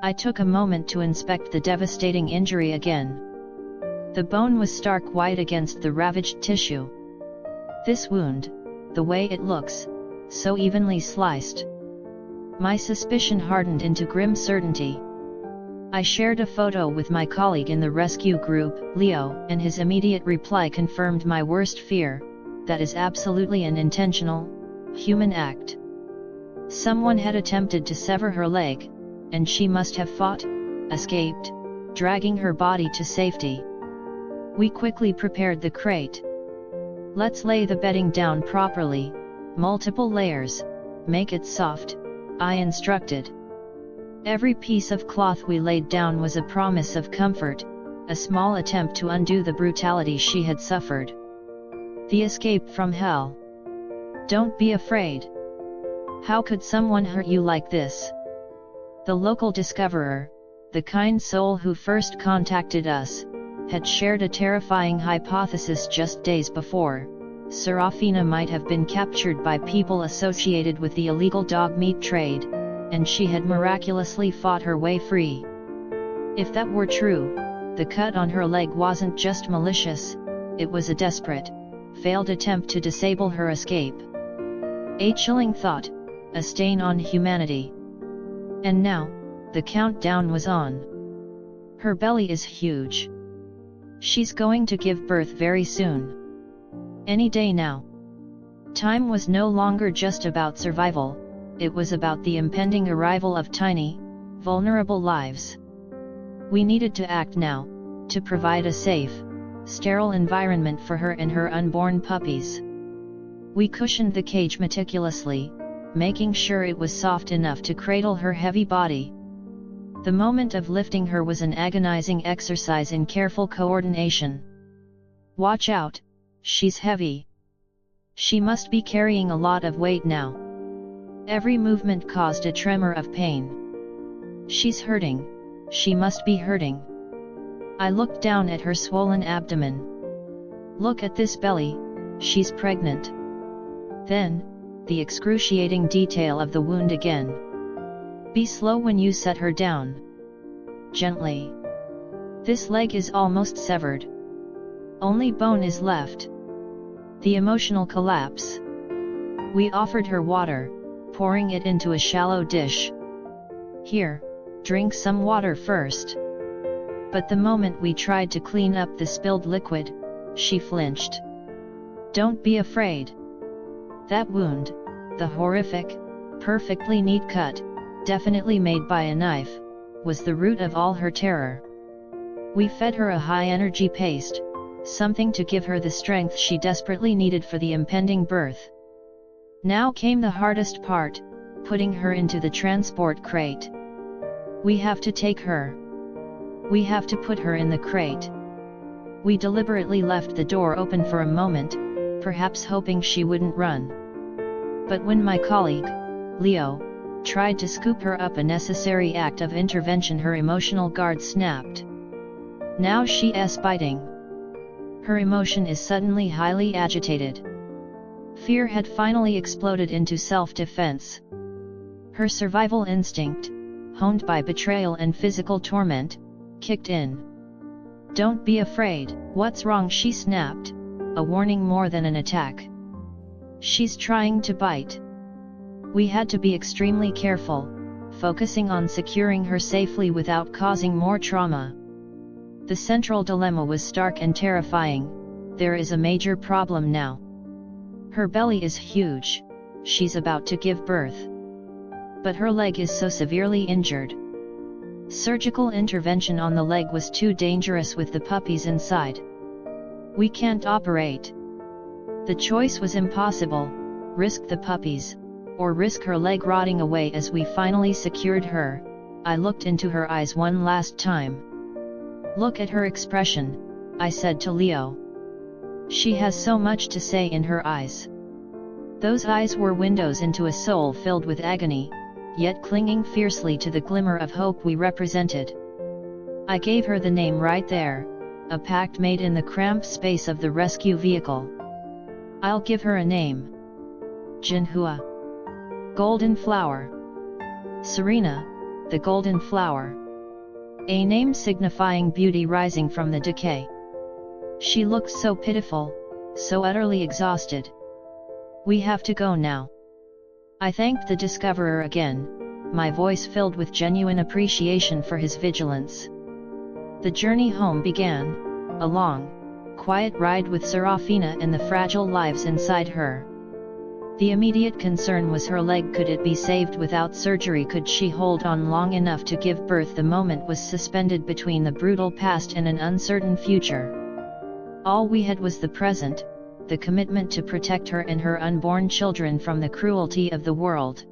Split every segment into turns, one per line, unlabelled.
I took a moment to inspect the devastating injury again. The bone was stark white against the ravaged tissue. This wound, the way it looks, so evenly sliced. My suspicion hardened into grim certainty. I shared a photo with my colleague in the rescue group, Leo, and his immediate reply confirmed my worst fear: that is absolutely an intentional, human act. Someone had attempted to sever her leg, and she must have fought, escaped, dragging her body to safety. We quickly prepared the crate. Let's lay the bedding down properly, multiple layers, make it soft, I instructed. Every piece of cloth we laid down was a promise of comfort, a small attempt to undo the brutality she had suffered. The escape from hell. Don't be afraid. How could someone hurt you like this? The local discoverer, the kind soul who first contacted us, had shared a terrifying hypothesis just days before. Seraphina might have been captured by people associated with the illegal dog meat trade, and she had miraculously fought her way free. If that were true, the cut on her leg wasn't just malicious, it was a desperate, failed attempt to disable her escape. A chilling thought, a stain on humanity. And now, the countdown was on. Her belly is huge. She's going to give birth very soon. Any day now. Time was no longer just about survival, it was about the impending arrival of tiny, vulnerable lives. We needed to act now, to provide a safe, sterile environment for her and her unborn puppies. We cushioned the cage meticulously, making sure it was soft enough to cradle her heavy body. The moment of lifting her was an agonizing exercise in careful coordination. Watch out, she's heavy. She must be carrying a lot of weight now. Every movement caused a tremor of pain. She's hurting, she must be hurting. I looked down at her swollen abdomen. Look at this belly, she's pregnant. Then, the excruciating detail of the wound again. Be slow when you set her down. Gently. This leg is almost severed. Only bone is left. The emotional collapse. We offered her water, pouring it into a shallow dish. Here, drink some water first. But the moment we tried to clean up the spilled liquid, she flinched. Don't be afraid. That wound, the horrific, perfectly neat cut, definitely made by a knife, was the root of all her terror. We fed her a high-energy paste, something to give her the strength she desperately needed for the impending birth. Now came the hardest part, putting her into the transport crate. We have to take her. We have to put her in the crate. We deliberately left the door open for a moment, perhaps hoping she wouldn't run. But when my colleague, Leo, tried to scoop her up, a necessary act of intervention, her emotional guard snapped. Now she's biting. Her emotion is suddenly highly agitated. Fear had finally exploded into self-defense. Her survival instinct, honed by betrayal and physical torment, kicked in. Don't be afraid. What's wrong? She snapped, a warning more than an attack. She's trying to bite. We had to be extremely careful, focusing on securing her safely without causing more trauma. The central dilemma was stark and terrifying. There is a major problem now. Her belly is huge, she's about to give birth. But her leg is so severely injured. Surgical intervention on the leg was too dangerous with the puppies inside. We can't operate. The choice was impossible: risk the puppies, or risk her leg rotting away. As we finally secured her, I looked into her eyes one last time. Look at her expression, I said to Leo. She has so much to say in her eyes. Those eyes were windows into a soul filled with agony, yet clinging fiercely to the glimmer of hope we represented. I gave her the name right there, a pact made in the cramped space of the rescue vehicle. I'll give her a name. Jinhua. Golden Flower. Serena, the golden flower. A name signifying beauty rising from the decay. She looked so pitiful, so utterly exhausted. "We have to go now." I thanked the discoverer again, my voice filled with genuine appreciation for his vigilance. The journey home began, a long, quiet ride with Seraphina and the fragile lives inside her. The immediate concern was her leg. Could it be saved without surgery? Could she hold on long enough to give birth? The moment was suspended between the brutal past and an uncertain future. All we had was the present, the commitment to protect her and her unborn children from the cruelty of the world.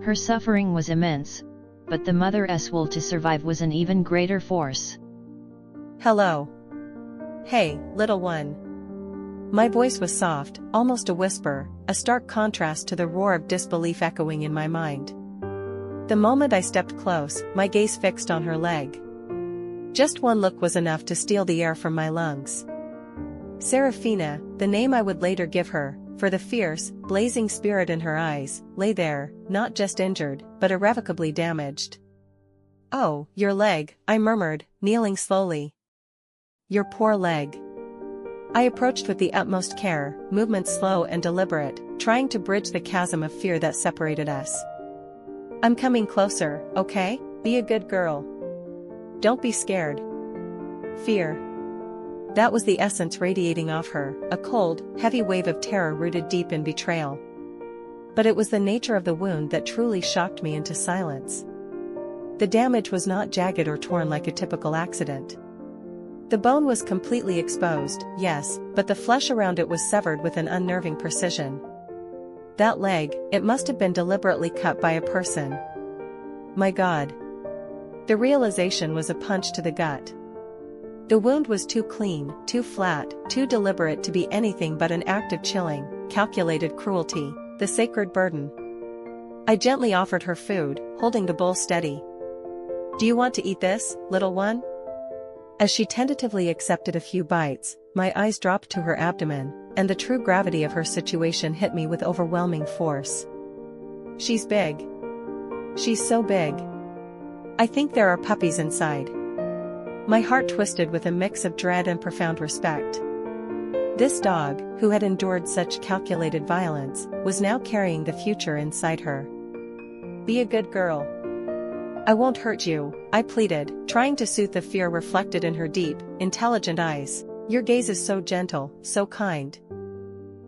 Her suffering was immense, but the mother's will to survive was an even greater force.
"Hello. Hey, little one." My voice was soft, almost a whisper, a stark contrast to the roar of disbelief echoing in my mind. The moment I stepped close, my gaze fixed on her leg. Just one look was enough to steal the air from my lungs. Seraphina, the name I would later give her, for the fierce, blazing spirit in her eyes, lay there, not just injured, but irrevocably damaged. "Oh, your leg," I murmured, kneeling slowly. "Your poor leg." I approached with the utmost care, movements slow and deliberate, trying to bridge the chasm of fear that separated us. "I'm coming closer, okay? Be a good girl. Don't be scared." Fear. That was the essence radiating off her, a cold, heavy wave of terror rooted deep in betrayal. But it was the nature of the wound that truly shocked me into silence. The damage was not jagged or torn like a typical accident. The bone was completely exposed, yes, but the flesh around it was severed with an unnerving precision. That leg, it must have been deliberately cut by a person. My God. The realization was a punch to the gut. The wound was too clean, too flat, too deliberate to be anything but an act of chilling, calculated cruelty, the sacred burden. I gently offered her food, holding the bowl steady. "Do you want to eat this, little one?" As she tentatively accepted a few bites, my eyes dropped to her abdomen, and the true gravity of her situation hit me with overwhelming force. "She's big. She's so big. I think there are puppies inside." My heart twisted with a mix of dread and profound respect. This dog, who had endured such calculated violence, was now carrying the future inside her. "Be a good girl. I won't hurt you," I pleaded, trying to soothe the fear reflected in her deep, intelligent eyes. "Your gaze is so gentle, so kind."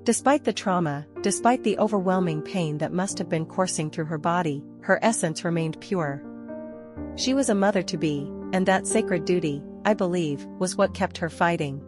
Despite the trauma, despite the overwhelming pain that must have been coursing through her body, her essence remained pure. She was a mother to be, and that sacred duty, I believe, was what kept her fighting.